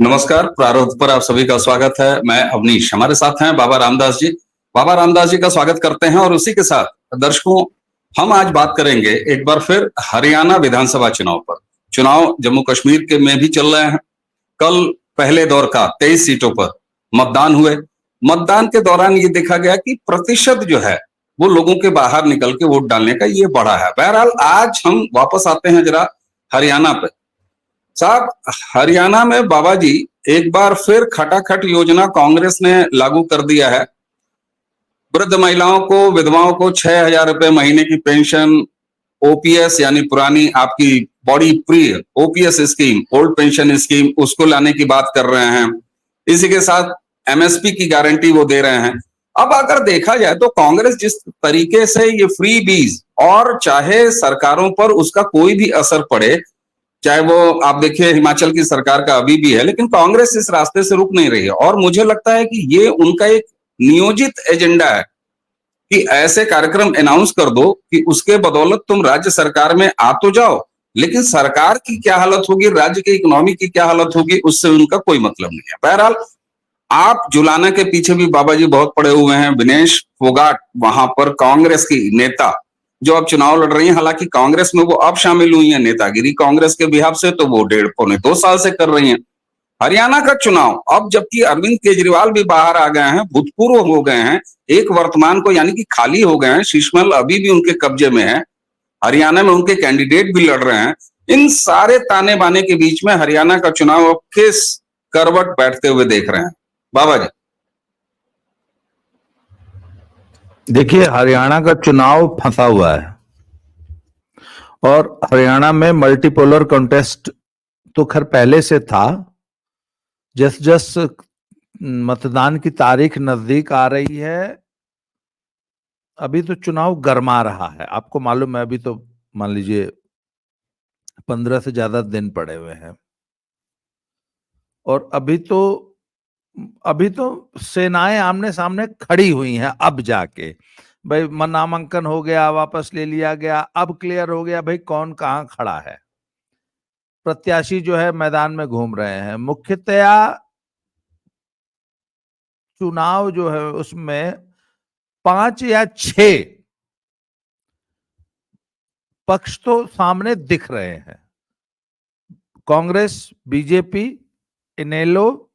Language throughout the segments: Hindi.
नमस्कार। प्रारंभ पर आप सभी का स्वागत है। मैं अवनीश, हमारे साथ हैं बाबा रामदास जी। बाबा रामदास जी का स्वागत करते हैं और उसी के साथ दर्शकों, हम आज बात करेंगे एक बार फिर हरियाणा विधानसभा चुनाव पर। चुनाव जम्मू कश्मीर के में भी चल रहे हैं। कल पहले दौर का 23 सीटों पर मतदान हुए। मतदान के दौरान ये देखा गया कि प्रतिशत जो है वो लोगों के बाहर निकल के वोट डालने का ये बढ़ा है। बहरहाल आज हम वापस आते हैं जरा हरियाणा पे। साहब, हरियाणा में बाबा जी एक बार फिर खटाखट योजना कांग्रेस ने लागू कर दिया है। वृद्ध महिलाओं को, विधवाओं को 6,000 रुपए महीने की पेंशन, ओपीएस यानी पुरानी आपकी body pre OPS scheme, old pension scheme, उसको लाने की बात कर रहे हैं। इसी के साथ एमएसपी की गारंटी वो दे रहे हैं। अब अगर देखा जाए तो कांग्रेस जिस तरीके से ये फ्री बीज और चाहे सरकारों पर उसका कोई भी असर पड़े, चाहे वो आप देखिए हिमाचल की सरकार का अभी भी है, लेकिन कांग्रेस इस रास्ते से रुक नहीं रही है। और मुझे लगता है कि ये उनका एक नियोजित एजेंडा है कि ऐसे कार्यक्रम अनाउंस कर दो कि उसके बदौलत तुम राज्य सरकार में आ तो जाओ, लेकिन सरकार की क्या हालत होगी, राज्य की इकोनॉमी की क्या हालत होगी, उससे उनका कोई मतलब नहीं है। बहरहाल आप जुलाना के पीछे भी बाबा जी बहुत पड़े हुए हैं। विनेश फोगाट वहां पर कांग्रेस की नेता जो अब चुनाव लड़ रही हैं, हालांकि कांग्रेस में वो अब शामिल हुई हैं नेतागिरी कांग्रेस के बिहाफ से, तो वो 1.5-2 साल से कर रही हैं। हरियाणा का चुनाव अब जबकि अरविंद केजरीवाल भी बाहर आ गए हैं, भूतपूर्व हो गए हैं, एक वर्तमान को यानी कि खाली हो गए हैं, शीशमहल अभी भी उनके कब्जे में है, हरियाणा में उनके कैंडिडेट भी लड़ रहे हैं। इन सारे ताने बाने के बीच में हरियाणा का चुनाव अब किस करवट बैठते हुए देख रहे हैं बाबा जी? देखिए, हरियाणा का चुनाव फंसा हुआ है और हरियाणा में मल्टीपोलर कॉन्टेस्ट तो खैर पहले से था। जस जस मतदान की तारीख नजदीक आ रही है, अभी तो चुनाव गरमा रहा है। आपको मालूम है, अभी तो मान लीजिए 15 से ज्यादा दिन पड़े हुए हैं और अभी तो सेनाएं आमने सामने खड़ी हुई हैं। अब जाके भाई नामांकन हो गया, वापस ले लिया गया, अब क्लियर हो गया भाई कौन कहाँ खड़ा है। प्रत्याशी जो है मैदान में घूम रहे हैं। मुख्यतया चुनाव जो है उसमें 5 या 6 पक्ष तो सामने दिख रहे हैं। कांग्रेस, बीजेपी, इनेलो,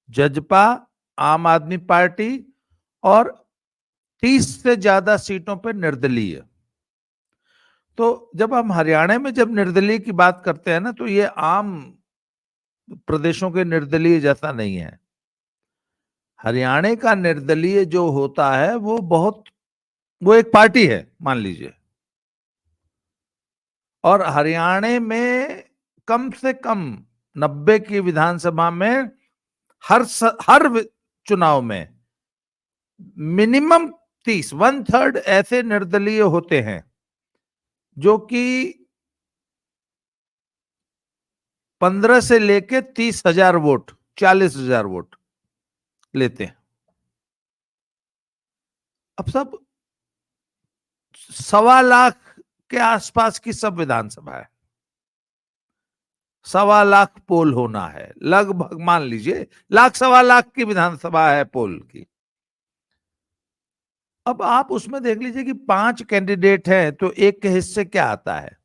जजपा, आम आदमी पार्टी और 30 से ज्यादा सीटों पर निर्दलीय। तो जब हम हरियाणा में जब निर्दलीय की बात करते हैं ना, तो ये आम प्रदेशों के निर्दलीय जैसा नहीं है। हरियाणा का निर्दलीय जो होता है वो एक पार्टी है मान लीजिए, और हरियाणा में कम से कम 90 की विधानसभा में हर चुनाव में मिनिमम 30 1/3 ऐसे निर्दलीय होते हैं जो कि 15 से लेके 30,000 वोट, 40,000 वोट लेते हैं। अब सब 1.25 लाख के आसपास की सब विधानसभा है। 1.25 लाख पोल होना है लगभग, मान लीजिए 1.25 लाख की विधानसभा है पोल की। अब आप उसमें देख लीजिए कि 5 कैंडिडेट हैं, तो एक के हिस्से क्या आता है।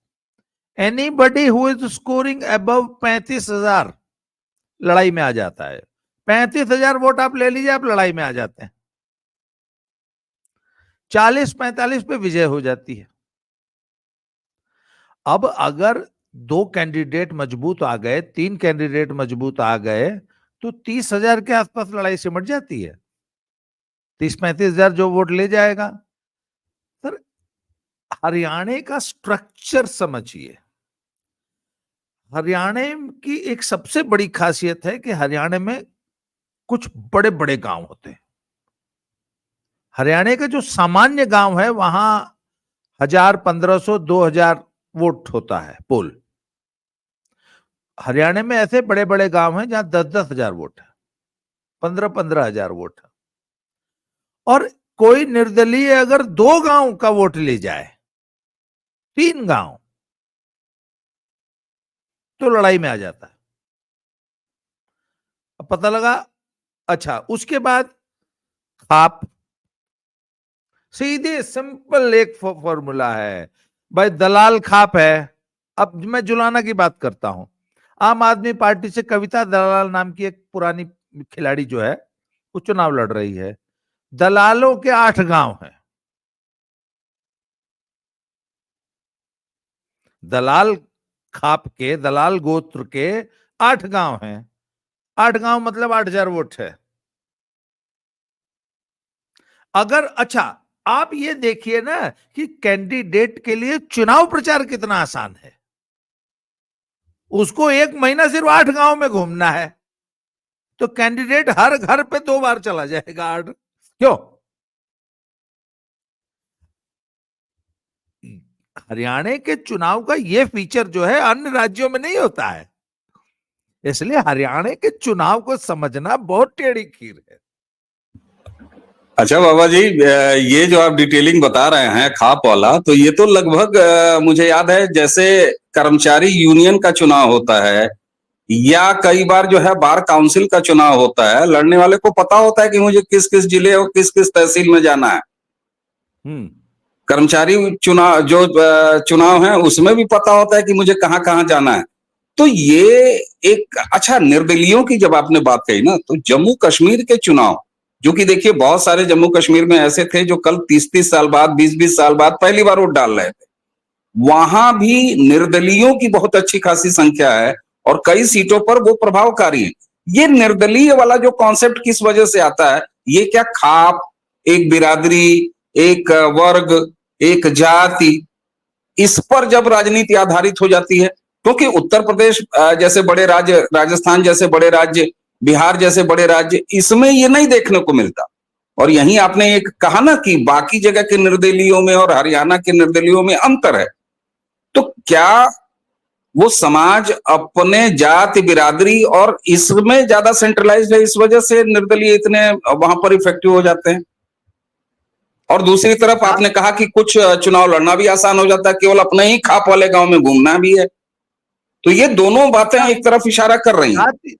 Anybody who is scoring above 35,000 लड़ाई में आ जाता है। 35,000 वोट आप ले लीजिए, आप लड़ाई में आ जाते हैं। 40-45 पे विजय हो जाती है। अब अगर 2 कैंडिडेट मजबूत आ गए, 3 कैंडिडेट मजबूत आ गए, तो 30,000 के आसपास लड़ाई सिमट जाती है। 30-35,000 जो वोट ले जाएगा। सर, हरियाणा का स्ट्रक्चर समझिए। हरियाणा की एक सबसे बड़ी खासियत है कि हरियाणा में कुछ बड़े बड़े गांव होते हैं। हरियाणा का जो सामान्य गांव है वहां 1,000, 1,500, 2,000 वोट होता है पोल। हरियाणा में ऐसे बड़े बड़े गांव हैं जहां 10-10 हजार वोट है, 15-15 हजार वोट है। और कोई निर्दलीय अगर 2 गांव का वोट ले जाए, 3 गांव, तो लड़ाई में आ जाता है। पता लगा, अच्छा उसके बाद खाप, सीधे सिंपल एक फॉर्मूला है भाई, दलाल खाप है। अब मैं जुलाना की बात करता हूं, आम आदमी पार्टी से कविता दलाल नाम की एक पुरानी खिलाड़ी जो है वो चुनाव लड़ रही है। दलालों के 8 गांव हैं, दलाल खाप के, दलाल गोत्र के 8 गांव हैं। 8 गांव मतलब 8,000 वोट है। अगर अच्छा आप ये देखिए ना कि कैंडिडेट के लिए चुनाव प्रचार कितना आसान है। उसको 1 महीना सिर्फ 8 गांव में घूमना है, तो कैंडिडेट हर घर पे 2 बार चला जाएगा। 8 क्यों? हरियाणा के चुनाव का ये फीचर जो है अन्य राज्यों में नहीं होता है, इसलिए हरियाणा के चुनाव को समझना बहुत टेढ़ी खीर है। अच्छा बाबा जी, ये जो आप डिटेलिंग बता रहे हैं खाप वाला, तो ये तो लगभग मुझे याद है जैसे कर्मचारी यूनियन का चुनाव होता है या कई बार जो है बार काउंसिल का चुनाव होता है, लड़ने वाले को पता होता है कि मुझे किस किस जिले और किस किस तहसील में जाना है। कर्मचारी चुनाव जो चुनाव है उसमें भी पता होता है कि मुझे कहाँ कहाँ जाना है। तो ये एक अच्छा, निर्दलीयों की जब आपने बात कही ना, तो जम्मू कश्मीर के चुनाव, जो कि देखिए बहुत सारे जम्मू कश्मीर में ऐसे थे जो कल 30-30 साल बाद, 20-20 साल बाद पहली बार वोट डाल रहे थे। वहां भी निर्दलीयों की बहुत अच्छी खासी संख्या है और कई सीटों पर वो प्रभावकारी है। ये निर्दलीय वाला जो कॉन्सेप्ट किस वजह से आता है? ये क्या खाप, एक बिरादरी, एक वर्ग, एक जाति, इस पर जब राजनीति आधारित हो जाती है, क्योंकि उत्तर प्रदेश जैसे बड़े राज्य, राजस्थान जैसे बड़े राज्य, बिहार जैसे बड़े राज्य, इसमें ये नहीं देखने को मिलता। और यहीं आपने एक कहा ना कि बाकी जगह के निर्दलीयों में और हरियाणा के निर्दलीयों में अंतर है, तो क्या वो समाज अपने जाति, बिरादरी और इसमें ज्यादा सेंट्रलाइज्ड है, इस वजह से निर्दलीय इतने वहां पर इफेक्टिव हो जाते हैं? और दूसरी तरफ आपने कहा कि कुछ चुनाव लड़ना भी आसान हो जाता है, केवल अपने ही खाप वाले गांव में घूमना भी है। तो ये दोनों बातें एक तरफ इशारा कर रही हैं।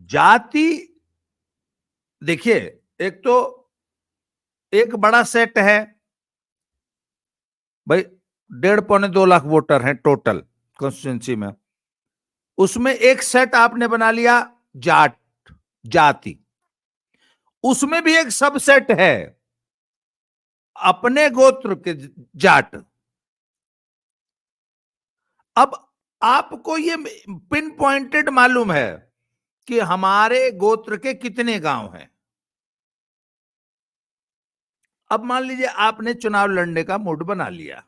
जाति देखिए, एक तो एक बड़ा सेट है भाई, 1.5-2 लाख वोटर हैं टोटल कॉन्स्टिट्यूंसी में, उसमें एक सेट आपने बना लिया जाट, जाति। उसमें भी एक सबसेट है अपने गोत्र के जाट। अब आपको ये पिन पॉइंटेड मालूम है कि हमारे गोत्र के कितने गांव हैं। अब मान लीजिए आपने चुनाव लड़ने का मूड बना लिया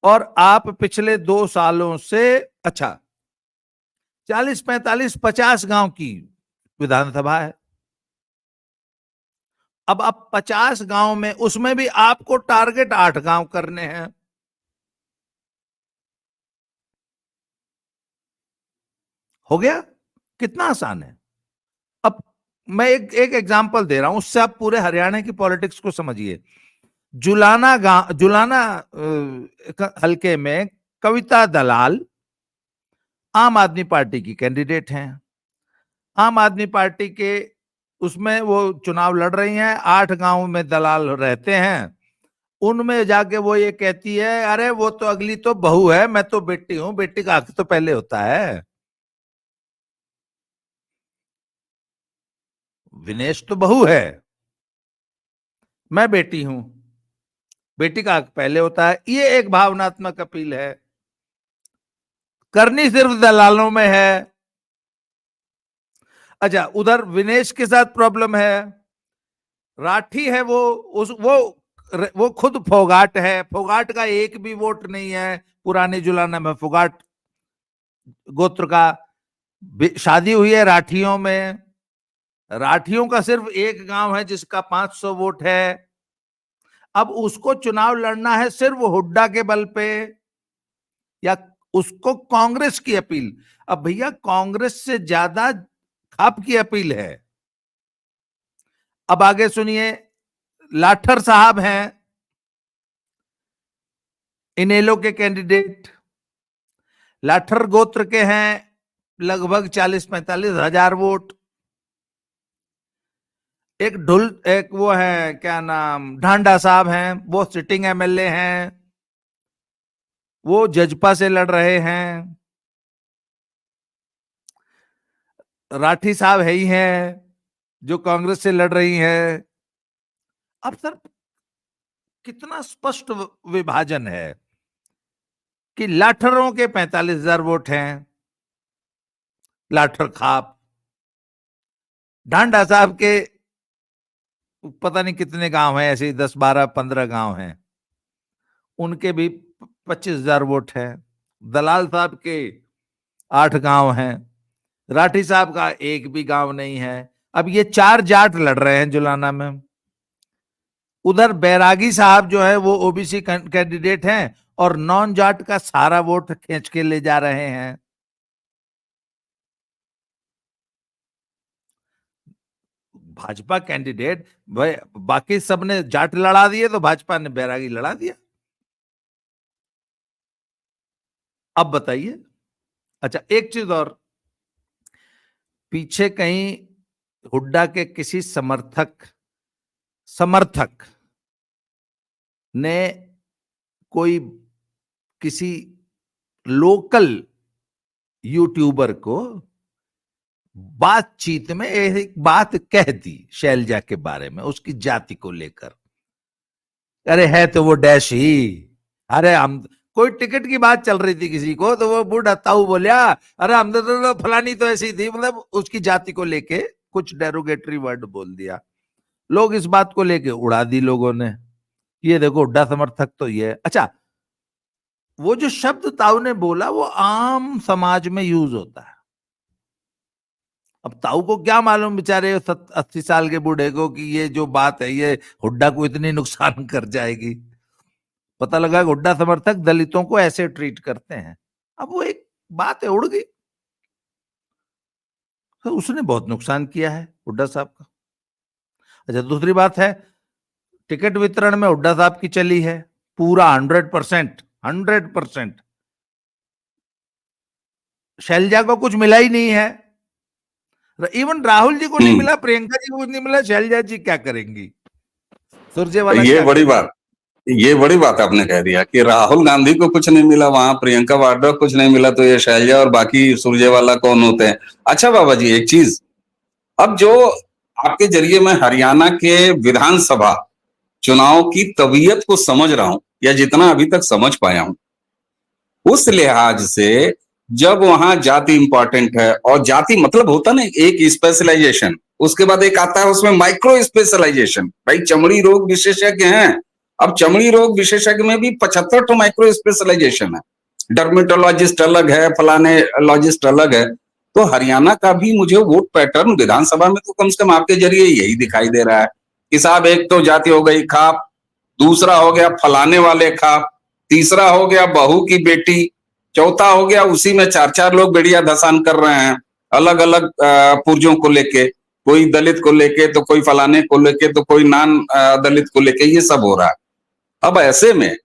और आप पिछले 2 सालों से, अच्छा 40, 45, 50 गांव की विधानसभा है। अब आप 50 गांव में, उसमें भी आपको टारगेट 8 गांव करने हैं। हो गया, कितना आसान है। अब मैं एक एग्जांपल दे रहा हूं, उससे आप पूरे हरियाणा की पॉलिटिक्स को समझिए। जुलाना हलके में कविता दलाल आम आदमी पार्टी की कैंडिडेट हैं। आम आदमी पार्टी के उसमें वो चुनाव लड़ रही हैं, 8 गांव में दलाल रहते हैं। उनमें जाके वो ये कहती है, अरे वो तो अगली तो बहू है, मैं तो बेटी हूं, बेटी का हक तो पहले होता है। विनेश तो बहू है, मैं बेटी हूं, बेटी का हक पहले होता है। ये एक भावनात्मक अपील है, करनी सिर्फ दलालों में है। अच्छा, उधर विनेश के साथ प्रॉब्लम है, राठी है वो खुद फोगाट है, फोगाट का एक भी वोट नहीं है पुराने जुलाना में। फोगाट गोत्र का शादी हुई है राठियों में, राठियों का सिर्फ एक गांव है जिसका 500 वोट है। अब उसको चुनाव लड़ना है सिर्फ हुड्डा के बल पे, या उसको कांग्रेस की अपील। अब भैया कांग्रेस से ज्यादा खाप की अपील है। अब आगे सुनिए, लाठर साहब हैं इनेलो के कैंडिडेट, लाठर गोत्र के हैं, लगभग 40-45 हजार वोट। एक वो है, क्या नाम, ढांडा साहब हैं, वो सिटिंग एमएलए हैं, वो जजपा से लड़ रहे हैं। राठी साहब है ही हैं जो कांग्रेस से लड़ रही हैं। अब सर कितना स्पष्ट विभाजन है कि लाठरों के 45,000 वोट हैं, लाठर खाप। ढांडा साहब के पता नहीं कितने गांव हैं, ऐसे 10-12-15 गांव हैं, उनके भी 25,000 वोट हैं। दलाल साहब के 8 गांव हैं, राठी साहब का एक भी गांव नहीं है। अब ये 4 जाट लड़ रहे हैं जुलाना में। उधर बैरागी साहब जो है वो ओबीसी कैंडिडेट हैं और नॉन जाट का सारा वोट खींच के ले जा रहे हैं। भाजपा कैंडिडेट, भाई बाकी सबने जाट लड़ा दिए तो भाजपा ने बैरागी लड़ा दिया। अब बताइए। अच्छा, एक चीज और, पीछे कहीं हुड्डा के किसी समर्थक ने कोई किसी लोकल यूट्यूबर को बातचीत में एक बात कह दी शैलजा के बारे में, उसकी जाति को लेकर। अरे है तो वो डैश ही, अरे हम, कोई टिकट की बात चल रही थी किसी को, तो वो बूढ़ा ताऊ बोलिया, अरे हम तो फलानी तो ऐसी थी, मतलब उसकी जाति को लेके कुछ डेरोगेटरी वर्ड बोल दिया। लोग इस बात को लेके उड़ा दी लोगों ने, ये देखो हुड्डा समर्थक तो ये। अच्छा, वो जो शब्द ताऊ ने बोला वो आम समाज में यूज होता है। अब ताऊ को क्या मालूम बेचारे 80 साल के बूढ़े को कि ये जो बात है ये हुड्डा को इतनी नुकसान कर जाएगी। पता लगा हुड्डा समर्थक दलितों को ऐसे ट्रीट करते हैं। अब वो एक बात है, उड़ गई, तो उसने बहुत नुकसान किया है हुड्डा साहब का। अच्छा, दूसरी बात है, टिकट वितरण में हुड्डा साहब की चली है पूरा 100%। शैलजा को कुछ मिला ही नहीं है, इवन राहुल जी को नहीं मिला, प्रियंका जी को कुछ नहीं मिला, शैलजा जी क्या करेंगी? सुरजेवाला ये बड़ी बात आपने कह दिया कि राहुल गांधी को कुछ नहीं मिला, वहां प्रियंका वाड्रा को कुछ नहीं मिला, तो ये शैलजा और बाकी सुरजेवाला कौन होते हैं? अच्छा बाबा जी, एक चीज, अब जो आपके जरिए मैं हरियाणा के विधानसभा चुनाव की तबीयत को समझ रहा हूं, या जितना अभी तक समझ पाया हूं, उस लिहाज से जब वहां जाति इंपॉर्टेंट है, और जाति मतलब होता ना एक स्पेशलाइजेशन, उसके बाद एक आता है उसमें माइक्रो स्पेशलाइजेशन। भाई चमड़ी रोग विशेषज्ञ हैं, अब चमड़ी रोग विशेषज्ञ में भी 75 तो माइक्रो स्पेशलाइजेशन है, डर्मेटोलॉजिस्ट अलग है, फलाने लॉजिस्ट अलग है। तो हरियाणा का भी मुझे वोट पैटर्न विधानसभा में तो कम से कम आपके जरिए यही दिखाई दे रहा है कि साहब एक तो जाति हो गई खाप, दूसरा हो गया फलाने वाले खाप, तीसरा हो गया बहू की बेटी, चौथा हो गया उसी में 4-4 लोग बेड़िया धसान कर रहे हैं अलग अलग पुर्जों को लेके, कोई दलित को लेके, तो कोई फलाने को लेके, तो कोई नान दलित को लेके, ये सब हो रहा है। अब ऐसे में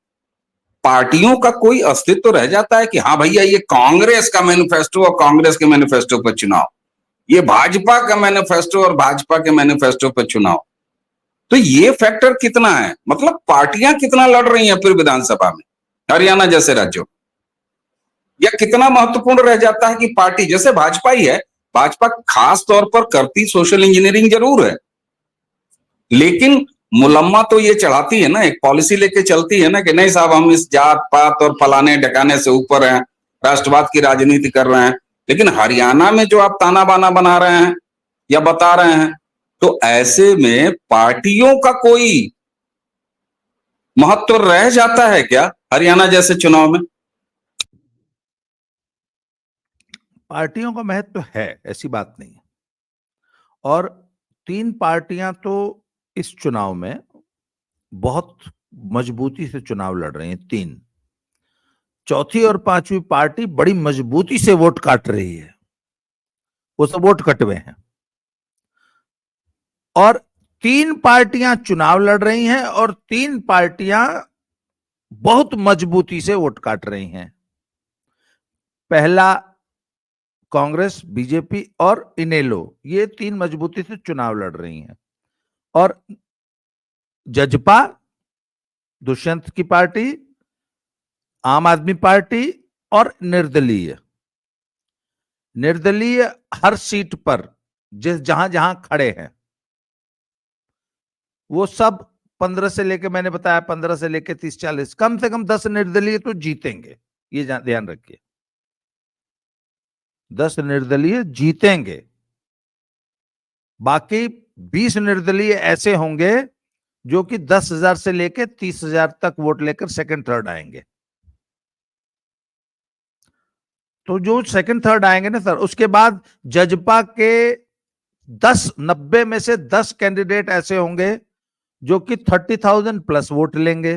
पार्टियों का कोई अस्तित्व तो रह जाता है कि हाँ भैया ये कांग्रेस का मैनिफेस्टो और कांग्रेस के मैनिफेस्टो पर चुनाव, ये भाजपा का मैनिफेस्टो और भाजपा के मैनिफेस्टो पर चुनाव। तो ये फैक्टर कितना है, मतलब पार्टियां कितना लड़ रही हैं फिर विधानसभा में हरियाणा जैसे राज्यों, या कितना महत्वपूर्ण रह जाता है कि पार्टी जैसे भाजपा ही है, भाजपा खास तौर पर करती सोशल इंजीनियरिंग जरूर है, लेकिन मुलम्मा तो ये चढ़ाती है ना, एक पॉलिसी लेके चलती है ना कि नहीं साहब हम इस जात पात और फलाने ढकाने से ऊपर हैं, राष्ट्रवाद की राजनीति कर रहे हैं। लेकिन हरियाणा में जो आप ताना बाना बना रहे हैं या बता रहे हैं, तो ऐसे में पार्टियों का कोई महत्व रह जाता है क्या हरियाणा जैसे चुनाव में? पार्टियों का महत्व है, ऐसी बात नहीं है। और 3 पार्टियां तो इस चुनाव में बहुत मजबूती से चुनाव लड़ रही हैं, 3। चौथी और 5वीं पार्टी बड़ी मजबूती से वोट काट रही है, वो सब वोट कटवे हैं। और 3 पार्टियां चुनाव लड़ रही हैं और 3 पार्टियां बहुत मजबूती से वोट काट रही हैं। पहला कांग्रेस, बीजेपी और इनेलो, ये तीन मजबूती से चुनाव लड़ रही हैं। और जजपा, दुष्यंत की पार्टी, आम आदमी पार्टी और निर्दलीय हर सीट पर जहां जहां खड़े हैं वो सब 15 से लेके, मैंने बताया 15 से लेके 30-40, कम से कम 10 निर्दलीय तो जीतेंगे, ये ध्यान रखिए। 10 निर्दलीय जीतेंगे, बाकी 20 निर्दलीय ऐसे होंगे जो कि 10,000 से लेके 30,000 तक वोट लेकर सेकंड थर्ड आएंगे। तो जो सेकंड थर्ड आएंगे ना सर, उसके बाद जजपा के 90 में से 10 कैंडिडेट ऐसे होंगे जो कि 30,000 प्लस वोट लेंगे,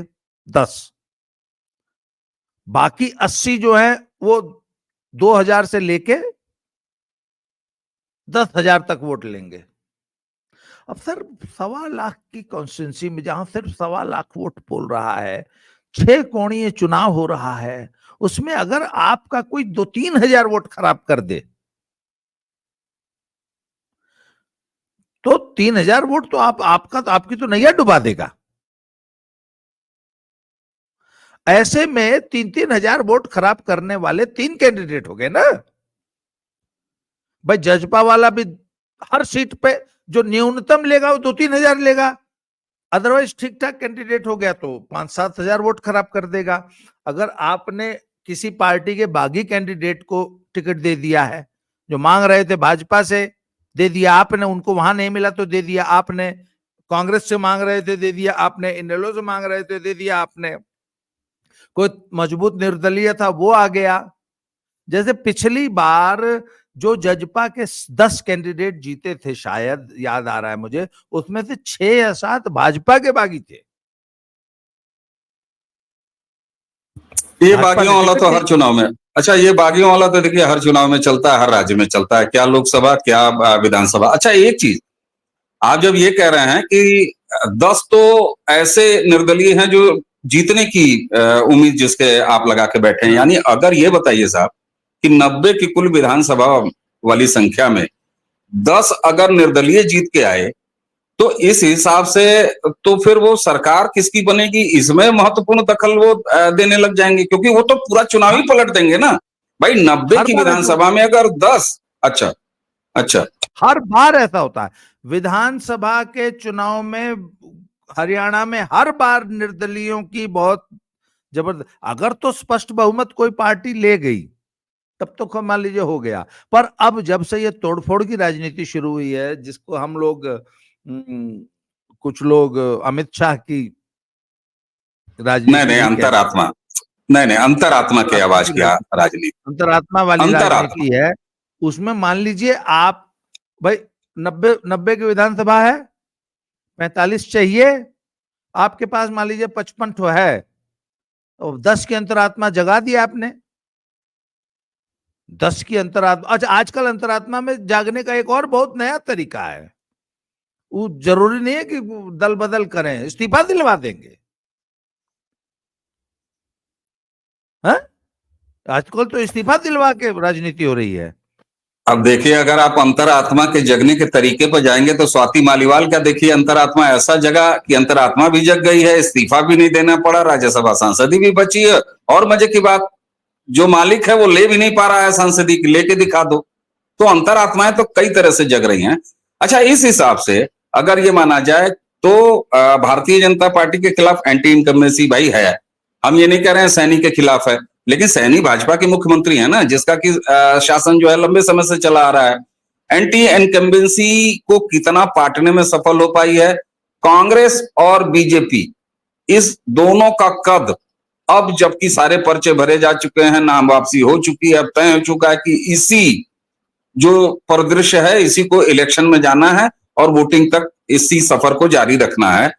10। बाकी 80 जो है वो 2,000 से लेके 10,000 तक वोट लेंगे। अब सर 1.25 लाख की कॉन्स्टिट्यूंसी में जहां सिर्फ 1.25 लाख वोट पोल रहा है, 6 कोणीय चुनाव हो रहा है, उसमें अगर आपका कोई 2-3 हजार वोट खराब कर दे तो 3,000 वोट तो आपकी तो नैया डुबा देगा। ऐसे में 3-3 हजार वोट खराब करने वाले 3 कैंडिडेट हो गए ना भाई। जजपा वाला भी हर सीट पे जो न्यूनतम लेगा वो 2-3 हजार लेगा, अदरवाइज ठीक ठाक कैंडिडेट हो गया तो 5-7 हजार वोट खराब कर देगा। अगर आपने किसी पार्टी के बागी कैंडिडेट को टिकट दे दिया है, जो मांग रहे थे भाजपा से, दे दिया आपने, उनको वहां नहीं मिला तो दे दिया आपने, कांग्रेस से मांग रहे थे दे दिया आपने, इनेलो से मांग रहे थे दे दिया आपने, कोई मजबूत निर्दलीय था वो आ गया। जैसे पिछली बार जो जजपा के 10 कैंडिडेट जीते थे, शायद याद आ रहा है मुझे, उसमें से 6 या 7 भाजपा के बागी थे। ये बागियों वाला तो हर चुनाव में, अच्छा ये बागियों वाला तो देखिए हर चुनाव में चलता है, हर राज्य में चलता है, क्या लोकसभा क्या विधानसभा। अच्छा एक चीज आप जब ये कह रहे हैं कि 10 तो ऐसे निर्दलीय हैं जो जीतने की उम्मीद जिसके आप लगा के बैठे हैं, यानी अगर ये बताइए साहब कि 90 की कुल विधानसभा वाली संख्या में 10 अगर निर्दलीय जीत के आए तो इस हिसाब से तो फिर वो सरकार किसकी बनेगी, इसमें महत्वपूर्ण दखल वो देने लग जाएंगे, क्योंकि वो तो पूरा चुनाव ही पलट देंगे ना भाई। 90 की विधानसभा में अगर 10, अच्छा हर बार ऐसा होता है विधानसभा के चुनाव में, हरियाणा में हर बार निर्दलीयों की बहुत जबरदस्त, अगर तो स्पष्ट बहुमत कोई पार्टी ले गई तब तो मान लीजिए हो गया, पर अब जब से ये तोड़फोड़ की राजनीति शुरू हुई है, जिसको हम लोग कुछ लोग अमित शाह की राजनीति, नहीं अंतरात्मा, नहीं अंतरात्मा के आवाज की राजनीति, अंतरात्मा वाली राजनीति है, उसमें मान लीजिए आप भाई 90 की विधानसभा है, 45 चाहिए, आपके पास मान लीजिए 55 ठो है, तो 10 की अंतरात्मा जगा दी आपने, 10 की अंतरात्मा। अच्छा आजकल अंतरात्मा में जागने का एक और बहुत नया तरीका है, वो जरूरी नहीं है कि दल बदल करें, इस्तीफा दिलवा देंगे। हाँ? आजकल तो इस्तीफा दिलवा के राजनीति हो रही है। अब देखिए अगर आप अंतरात्मा के जगने के तरीके पर जाएंगे तो स्वाति मालीवाल का देखिए अंतरात्मा ऐसा जगा कि अंतरात्मा भी जग गई है, इस्तीफा भी नहीं देना पड़ा, राज्यसभा सांसदी भी बची है, और मजे की बात जो मालिक है वो ले भी नहीं पा रहा है सांसदी की, लेके दिखा दो। तो अंतरात्माएं तो कई तरह से जग रही हैं। अच्छा इस हिसाब से अगर ये माना जाए तो भारतीय जनता पार्टी के खिलाफ एंटी इनकम्बेंसी भाई है, हम ये नहीं कह रहे हैं सैनी के खिलाफ है, लेकिन सैनी भाजपा के मुख्यमंत्री है ना, जिसका कि शासन जो है लंबे समय से चला आ रहा है। एंटी इनकम्बेंसी को कितना पाटने में सफल हो पाई है कांग्रेस और बीजेपी, इस दोनों का कद अब जबकि सारे पर्चे भरे जा चुके हैं, नाम वापसी हो चुकी है, अब तय हो चुका है कि इसी जो परिदृश्य है इसी को इलेक्शन में जाना है और वोटिंग तक इसी सफर को जारी रखना है।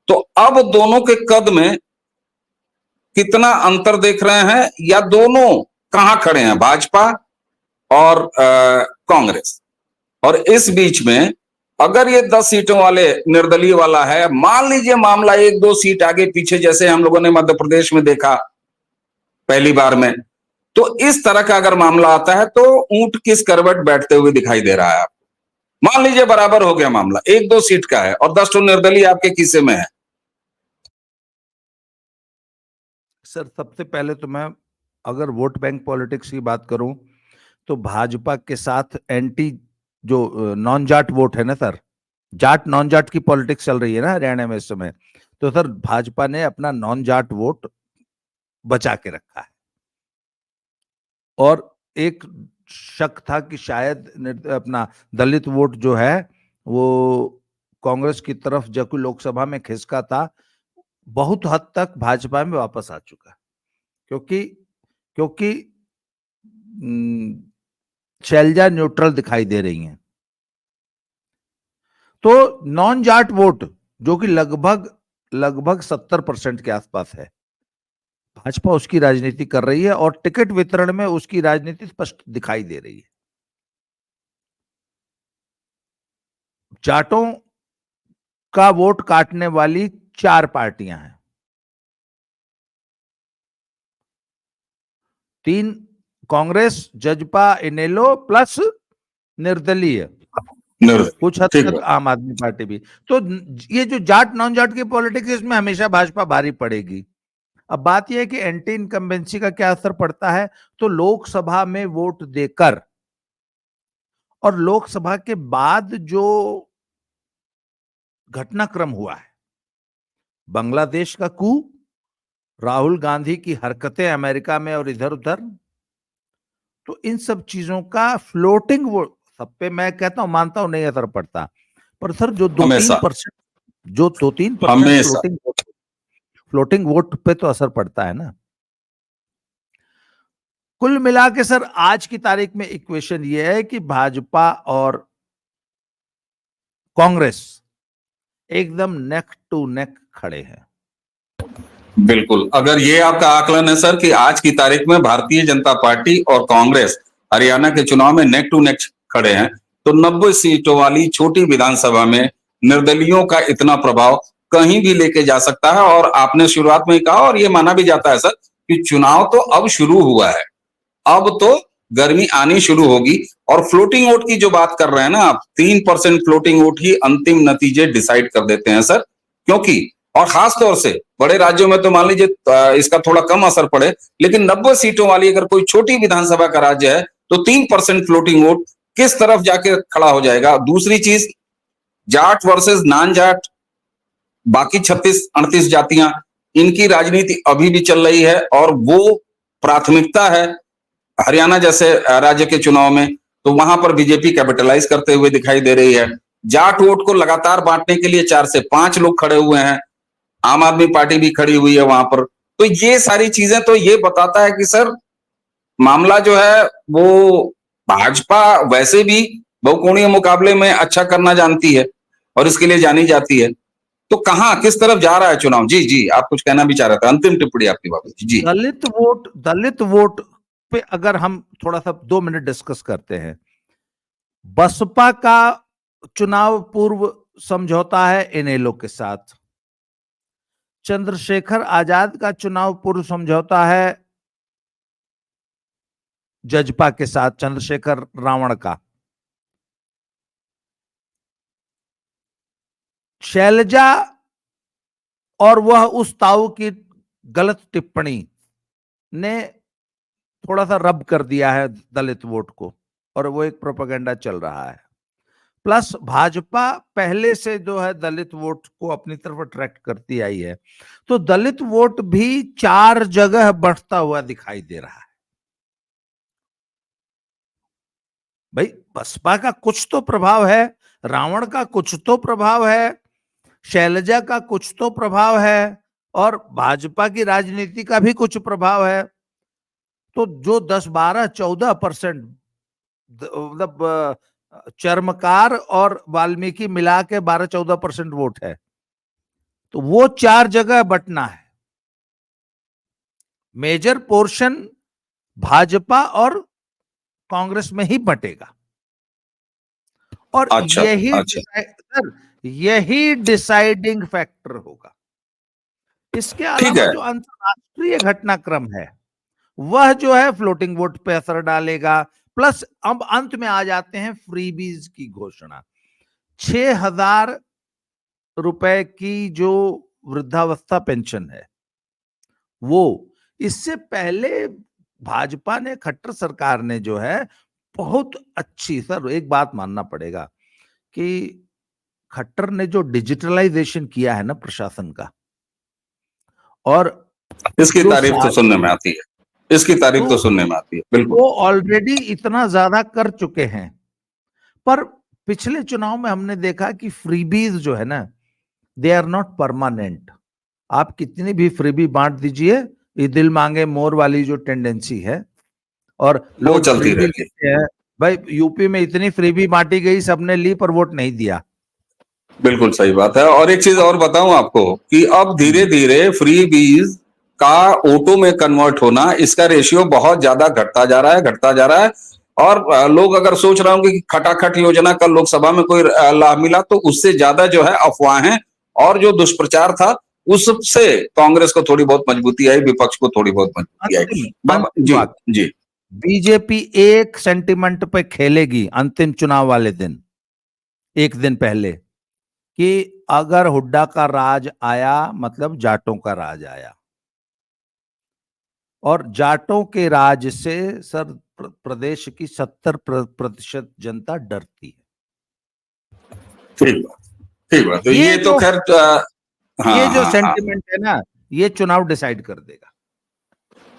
तो अब दोनों के कद में कितना अंतर देख रहे हैं, या दोनों कहां खड़े हैं, भाजपा और कांग्रेस? और इस बीच में अगर ये 10 सीटों वाले निर्दलीय वाला है, मान लीजिए मामला 1-2 सीट आगे पीछे जैसे हम लोगों ने मध्य प्रदेश में देखा पहली बार में, तो इस तरह का अगर मामला आता है तो ऊंट किस करवट बैठते हुए दिखाई दे रहा है आपको? मान लीजिए बराबर हो गया मामला, 1-2 सीट का है और 10 ठो निर्दलीय आपके किस्से में है। सर सबसे पहले तो मैं अगर वोट बैंक पॉलिटिक्स की बात करूं तो भाजपा के साथ एंटी जो नॉन जाट वोट है ना सर, जाट नॉन जाट की पॉलिटिक्स चल रही है ना हरियाणा में इस समय, तो सर भाजपा ने अपना नॉन जाट वोट बचा के रखा है। और एक शक था कि शायद अपना दलित वोट जो है वो कांग्रेस की तरफ जब लोकसभा में खिसका था, बहुत हद तक भाजपा में वापस आ चुका है, क्योंकि क्योंकि शैलजा न्यूट्रल दिखाई दे रही हैं। तो नॉन जाट वोट जो कि लगभग लगभग 70% के आसपास है, भाजपा उसकी राजनीति कर रही है और टिकट वितरण में उसकी राजनीति स्पष्ट दिखाई दे रही है। जाटों का वोट काटने वाली 4 पार्टियां हैं, 3 कांग्रेस, जजपा, इनेलो प्लस निर्दलीय, कुछ हद ठीक तक है। आम आदमी पार्टी भी। तो ये जो जाट नॉन जाट की पॉलिटिक्स, इसमें हमेशा भाजपा भारी पड़ेगी। अब बात यह है कि एंटी इनकम्बेंसी का क्या असर पड़ता है, तो लोकसभा में वोट देकर और लोकसभा के बाद जो घटनाक्रम हुआ है, बांग्लादेश का कू, राहुल गांधी की हरकतें अमेरिका में और इधर उधर, तो इन सब चीजों का फ्लोटिंग वोट सब पे मैं कहता हूं, मानता हूं नहीं असर पड़ता, पर सर जो 2-3% हमेशा हमेशा फ्लोटिंग वोट पे तो असर पड़ता है ना। कुल मिला के सर आज की तारीख में इक्वेशन ये है कि भाजपा और कांग्रेस एकदम नेक टू नेक खड़े हैं। बिल्कुल, अगर ये आपका आकलन है सर कि आज की तारीख में भारतीय जनता पार्टी और कांग्रेस हरियाणा के चुनाव में नेक टू नेक खड़े हैं, तो 90 सीटों वाली छोटी विधानसभा में निर्दलियों का इतना प्रभाव कहीं भी लेके जा सकता है। और आपने शुरुआत में ही कहा और ये माना भी जाता है सर कि चुनाव तो अब शुरू हुआ है, अब तो गर्मी आनी शुरू होगी। और फ्लोटिंग वोट की जो बात कर रहे हैं ना आप, 3% फ्लोटिंग वोट ही अंतिम नतीजे डिसाइड कर देते हैं सर, क्योंकि और खास तौर से बड़े राज्यों में तो मान लीजिए इसका थोड़ा कम असर पड़े, लेकिन 90 सीटों वाली अगर कोई छोटी विधानसभा का राज्य है तो 3% फ्लोटिंग वोट किस तरफ जाके खड़ा हो जाएगा। दूसरी चीज, जाट वर्सेस नॉन जाट, बाकी 36-38 जातियां, इनकी राजनीति अभी भी चल रही है और वो प्राथमिकता है हरियाणा जैसे राज्य के चुनाव में, तो वहां पर बीजेपी कैपिटलाइज करते हुए दिखाई दे रही है। जाट वोट को लगातार बांटने के लिए 4 से 5 लोग खड़े हुए हैं, आम आदमी पार्टी भी खड़ी हुई है वहां पर। तो ये सारी चीजें तो ये बताता है कि सर मामला जो है वो भाजपा वैसे भी बहुकोणीय मुकाबले में अच्छा करना जानती है और इसके लिए जानी जाती है। तो कहां किस तरफ जा रहा है चुनाव? जी जी, आप कुछ कहना भी चाह रहे थे, अंतिम टिप्पणी आपकी बाबू जी। जी दलित वोट पे अगर हम थोड़ा सा 2 मिनट डिस्कस करते हैं, बसपा का चुनाव पूर्व समझौता है इनेलो के साथ, चंद्रशेखर आजाद का चुनाव पूर्व समझौता है जजपा के साथ, चंद्रशेखर रावण का। शैलजा और वह उस ताऊ की गलत टिप्पणी ने थोड़ा सा रब कर दिया है दलित वोट को, और वो एक प्रोपेगेंडा चल रहा है। प्लस भाजपा पहले से जो है दलित वोट को अपनी तरफ अट्रैक्ट करती आई है, तो दलित वोट भी 4 जगह बढ़ता हुआ दिखाई दे रहा है। भाई बसपा का कुछ तो प्रभाव है, रावण का कुछ तो प्रभाव है, शैलजा का कुछ तो प्रभाव है, और भाजपा की राजनीति का भी कुछ प्रभाव है। तो जो 10-12-14% मतलब चर्मकार और वाल्मीकि मिला के 12-14% वोट है, तो वो 4 जगह बटना है। मेजर पोर्शन भाजपा और कांग्रेस में ही बटेगा, और यही डिसाइडिंग फैक्टर होगा। इसके ठीक अलावा है। जो अंतरराष्ट्रीय घटनाक्रम है वह जो है फ्लोटिंग वोट पे असर डालेगा। प्लस अब अंत में आ जाते हैं फ्रीबीज की घोषणा। 6,000 रुपए की जो वृद्धावस्था पेंशन है, वो इससे पहले भाजपा ने, खट्टर सरकार ने जो है बहुत अच्छी, सर एक बात मानना पड़ेगा कि खट्टर ने जो डिजिटलाइजेशन किया है ना प्रशासन का, और इसकी तारीफ तो सुनने में आती है, इसकी तारीफ तो सुनने में आती है, बिल्कुल। वो ऑलरेडी इतना ज्यादा कर चुके हैं। पर पिछले चुनाव में हमने देखा कि फ्रीबीज जो है ना, दे आर नॉट परमानेंट। आप कितनी भी फ्रीबी बांट दीजिए, ये दिल मांगे मोर वाली जो टेंडेंसी है, और लोग चलती फ्रीबी रहती लेते हैं। भाई यूपी में इतनी फ्रीबी बांटी गई, सबने ली पर वोट नहीं दिया। बिल्कुल सही बात है। और एक चीज और बताऊं आपको कि अब धीरे धीरे फ्री बीज का ऑटो में कन्वर्ट होना, इसका रेशियो बहुत ज्यादा घटता जा रहा है, घटता जा रहा है। और लोग अगर सोच रहे होंगे कि खटाखट योजना कल लोकसभा में कोई लाभ मिला, तो उससे ज्यादा जो है अफवाहें और जो दुष्प्रचार था, उससे कांग्रेस को थोड़ी बहुत मजबूती आई, विपक्ष को थोड़ी बहुत मजबूती आई। जी जी, बीजेपी एक सेंटिमेंट पे खेलेगी अंतिम चुनाव वाले दिन, एक दिन पहले, कि अगर हुड्डा का राज आया मतलब जाटों का राज आया। और जाटों के राज से सर प्रदेश की 70% जनता डरती है। ठीक बात, ठीक बात। तो ये तो खैर ये जो सेंटिमेंट है ना, ये चुनाव डिसाइड कर देगा।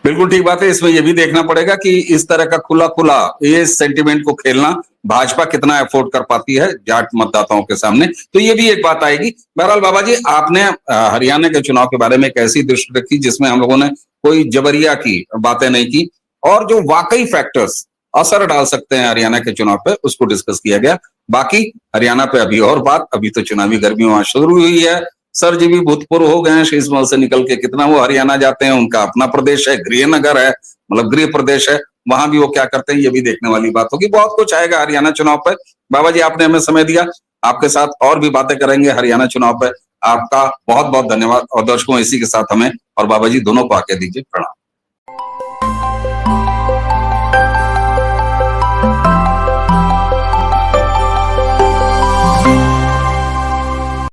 बिल्कुल ठीक बात है। इसमें ये भी देखना पड़ेगा कि इस तरह का खुला खुला ये सेंटिमेंट को खेलना भाजपा कितना अफोर्ड कर पाती है जाट मतदाताओं के सामने, तो ये भी एक बात आएगी। बहरहाल बाबा जी, आपने हरियाणा के चुनाव के बारे में एक ऐसी दृष्टि रखी जिसमें हम लोगों ने कोई जबरिया की बातें नहीं की, और जो वाकई फैक्टर्स असर डाल सकते हैं हरियाणा के चुनाव पे, उसको डिस्कस किया गया। बाकी हरियाणा पे अभी और बात, अभी तो चुनावी गर्मी वहां शुरू हुई है। सर जी भी भूतपूर्व हो गए हैं, शीशमहल से निकल के कितना वो हरियाणा जाते हैं, उनका अपना प्रदेश है, गृहनगर है, मतलब गृह प्रदेश है, वहां भी वो क्या करते हैं, ये भी देखने वाली बात होगी। बहुत कुछ आएगा हरियाणा चुनाव पर। बाबा जी, आपने हमें समय दिया, आपके साथ और भी बातें करेंगे हरियाणा चुनाव पर। आपका बहुत बहुत धन्यवाद, और दर्शकों इसी के साथ हमें और बाबा जी दोनों को आके दीजिए प्रणाम।